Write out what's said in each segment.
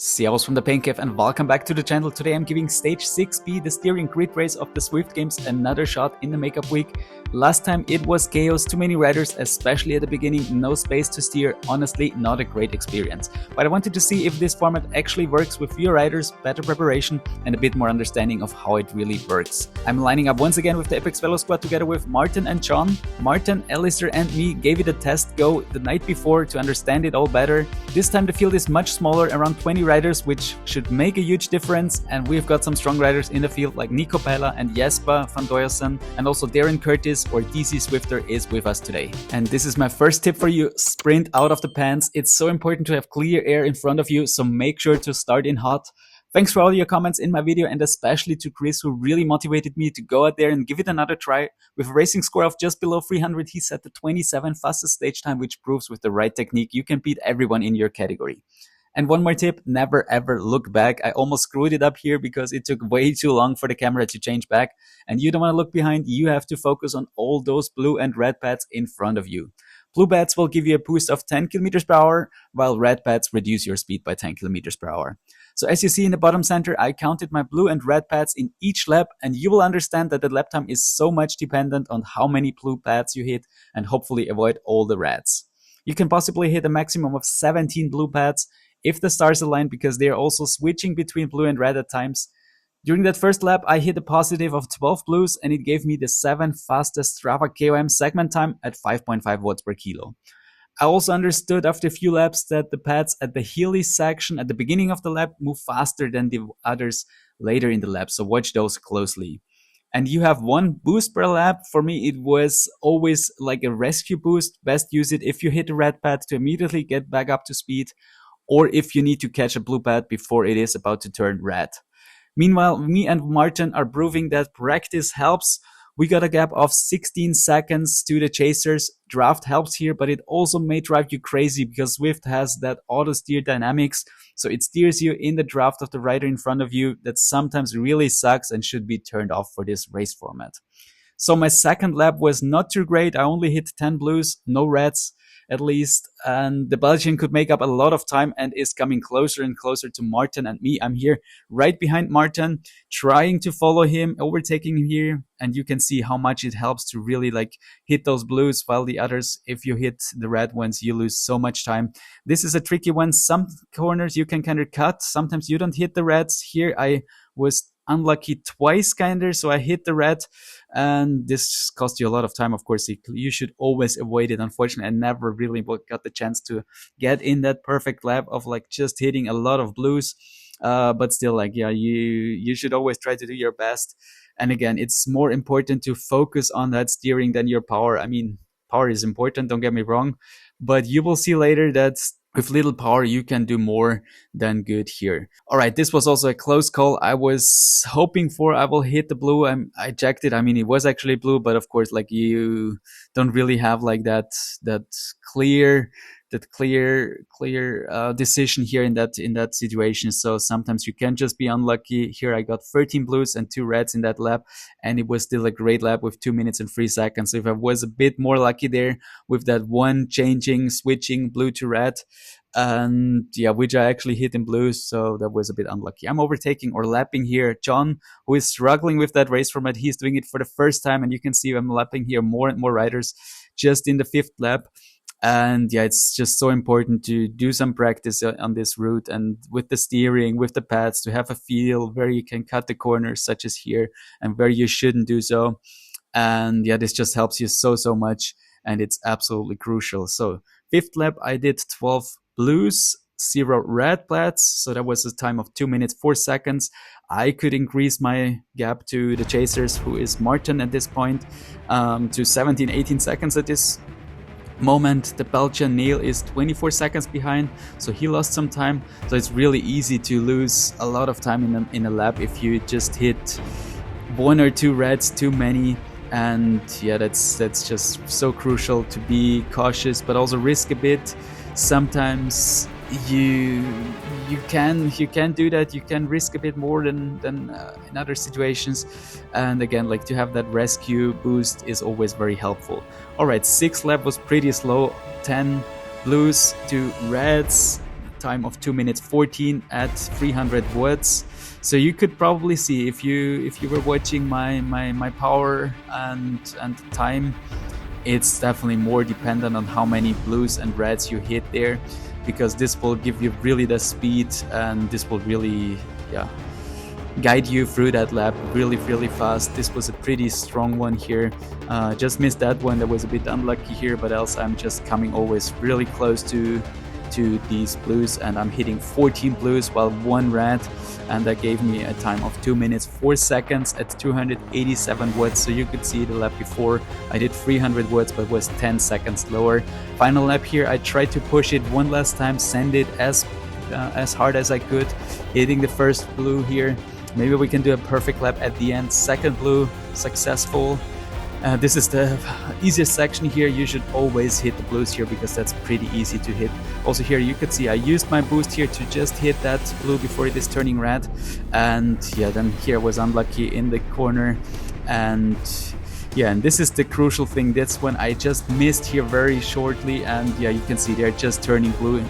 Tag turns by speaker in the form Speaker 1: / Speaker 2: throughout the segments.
Speaker 1: Servus from the Pain Cave and welcome back to the channel. Today I'm giving stage 6B, the Steering Crit Race of the Zwift Games, another shot in the makeup week. Last time it was chaos, too many riders, especially at the beginning, no space to steer, honestly not a great experience. But I wanted to see if this format actually works with fewer riders, better preparation and a bit more understanding of how it really works. I'm lining up once again with the A-PEX Velo squad together with Martin and John. Martin, Alistair and me gave it a test go the night before to understand it all better. This time the field is much smaller, around 20 riders, which should make a huge difference, and we've got some strong riders in the field like Nico Pella and Jesper van Doyersen, and also Darren Curtis or DC Swifter is with us today. And this is my first tip for you: sprint out of the pants. It's so important to have clear air in front of you, so make sure to start in hot. Thanks for all your comments in my video, and especially to Chris, who really motivated me to go out there and give it another try. With a racing score of just below 300, he set the 27 fastest stage time, which proves with the right technique you can beat everyone in your category. And one more tip, never ever look back. I almost screwed it up here because it took way too long for the camera to change back. And you don't want to look behind, you have to focus on all those blue and red pads in front of you. Blue pads will give you a boost of 10 km per hour, while red pads reduce your speed by 10 km per hour. So as you see in the bottom center, I counted my blue and red pads in each lap, and you will understand that the lap time is so much dependent on how many blue pads you hit and hopefully avoid all the reds. You can possibly hit a maximum of 17 blue pads if the stars align, because they are also switching between blue and red at times. During that first lap, I hit a positive of 12 blues, and it gave me the 7th fastest Strava KOM segment time at 5.5 watts per kilo. I also understood after a few laps that the pads at the hilly section at the beginning of the lap move faster than the others later in the lap, so watch those closely. And you have one boost per lap. For me, it was always like a rescue boost. Best use it if you hit the red pad to immediately get back up to speed, or if you need to catch a blue pad before it is about to turn red. Meanwhile, me and Martin are proving that practice helps. We got a gap of 16 seconds to the chasers. Draft helps here, but it also may drive you crazy because Zwift has that auto steer dynamics. So it steers you in the draft of the rider in front of you. That sometimes really sucks and should be turned off for this race format. So my second lap was not too great. I only hit 10 blues, no reds at least, and the Belgian could make up a lot of time and is coming closer and closer to Martin and me. I'm here right behind Martin, trying to follow him, overtaking him here, and you can see how much it helps to really like hit those blues, while the others, if you hit the red ones, you lose so much time. This is a tricky one. Some corners you can kind of cut, sometimes you don't hit the reds. Here I was unlucky twice kinda, so I hit the red, and this cost you a lot of time. Of course, you should always avoid it. Unfortunately, I never really got the chance to get in that perfect lap of like just hitting a lot of blues, but still, like, yeah, you should always try to do your best. And again, it's more important to focus on that steering than your power. I mean, power is important, don't get me wrong, but you will see later that with little power, you can do more than good here. All right, this was also a close call. I was hoping for I will hit the blue. I checked it. I mean, it was actually blue, but of course, like, you don't really have like that clear decision here in that situation. So sometimes you can just be unlucky. Here I got 13 blues and 2 reds in that lap, and it was still a great lap with 2 minutes and 3 seconds. So if I was a bit more lucky there with that one switching blue to red, and yeah, which I actually hit in blues, so that was a bit unlucky. I'm overtaking or lapping here John, who is struggling with that race format. He's doing it for the first time, and you can see I'm lapping here more and more riders just in the 5th lap. And yeah, it's just so important to do some practice on this route, and with the steering, with the pads, to have a feel where you can cut the corners, such as here, and where you shouldn't do so. And yeah, this just helps you so much, and it's absolutely crucial. So 5th lap, I did 12 blues, 0 red pads, so that was a time of 2 minutes 4 seconds. I could increase my gap to the chasers, who is Martin at this point, to 17-18 seconds at this moment. The Belgian Neil is 24 seconds behind, so he lost some time. So it's really easy to lose a lot of time in a lap if you just hit 1 or 2 reds too many. And yeah, that's just so crucial to be cautious, but also risk a bit. Sometimes you can do that. You can risk a bit more than in other situations, and again, like, to have that rescue boost is always very helpful. All right, 6th lap was pretty slow, 10 blues to reds, time of 2 minutes 14 at 300 watts. So you could probably see if you were watching my power and time, it's definitely more dependent on how many blues and reds you hit there, because this will give you really the speed, and this will really guide you through that lap really fast. This was a pretty strong one here. Just missed that one. That was a bit unlucky here, but else I'm just coming always really close to these blues, and I'm hitting 14 blues while 1 red, and that gave me a time of 2 minutes 4 seconds at 287 watts. So you could see the lap before I did 300 watts but was 10 seconds lower. Final lap here, I tried to push it one last time, send it as hard as I could, hitting the first blue here. Maybe we can do a perfect lap at the end. Second blue, successful. This is the easiest section here. You should always hit the blues here because that's pretty easy to hit. Also here you could see I used my boost here to just hit that blue before it is turning red, and yeah, then here I was unlucky in the corner, and yeah, and this is the crucial thing. That's when I just missed here very shortly, and yeah, you can see they're just turning blue,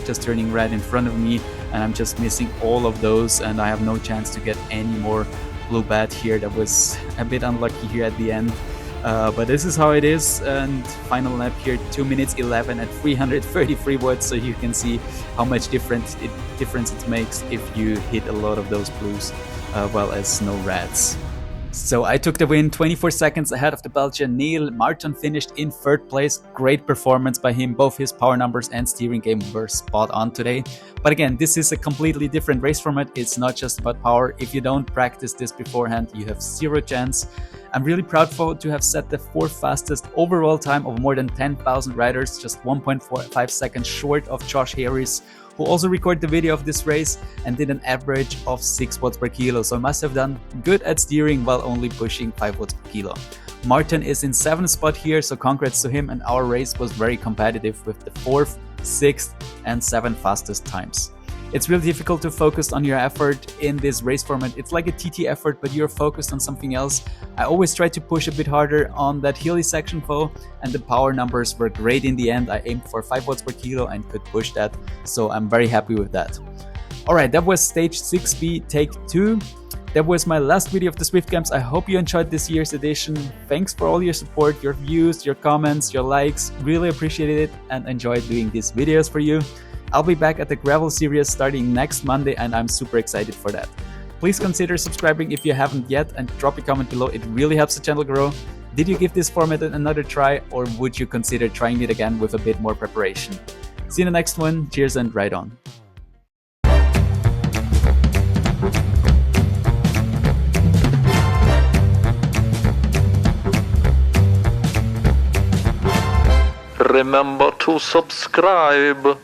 Speaker 1: just turning red in front of me, and I'm just missing all of those, and I have no chance to get any more blue bat here. That was a bit unlucky here at the end, but this is how it is. And final lap here, 2 minutes 11 at 333 watts, so you can see how much difference it makes if you hit a lot of those blues well as no reds. So I took the win 24 seconds ahead of the Belgian Neil. Martin finished in 3rd place. Great performance by him. Both his power numbers and steering game were spot on today. But again, this is a completely different race format. It's not just about power. If you don't practice this beforehand, you have 0 chance. I'm really proud to have set the 4th fastest overall time of more than 10,000 riders, just 1.45 seconds short of Josh Harris, who also recorded the video of this race and did an average of 6 watts per kilo. So I must have done good at steering while only pushing 5 watts per kilo. Martin is in 7th spot here, so congrats to him, and our race was very competitive with the 4th, 6th and 7th fastest times. It's really difficult to focus on your effort in this race format. It's like a TT effort, but you're focused on something else. I always try to push a bit harder on that hilly section though, and the power numbers were great in the end. I aimed for 5 watts per kilo and could push that, so I'm very happy with that. Alright, that was stage 6B, take 2. That was my last video of the Zwift Games. I hope you enjoyed this year's edition. Thanks for all your support, your views, your comments, your likes. Really appreciated it and enjoyed doing these videos for you. I'll be back at the gravel series starting next Monday, and I'm super excited for that. Please consider subscribing if you haven't yet, and drop a comment below. It really helps the channel grow. Did you give this format another try, or would you consider trying it again with a bit more preparation? See you in the next one. Cheers and ride on.
Speaker 2: Remember to subscribe.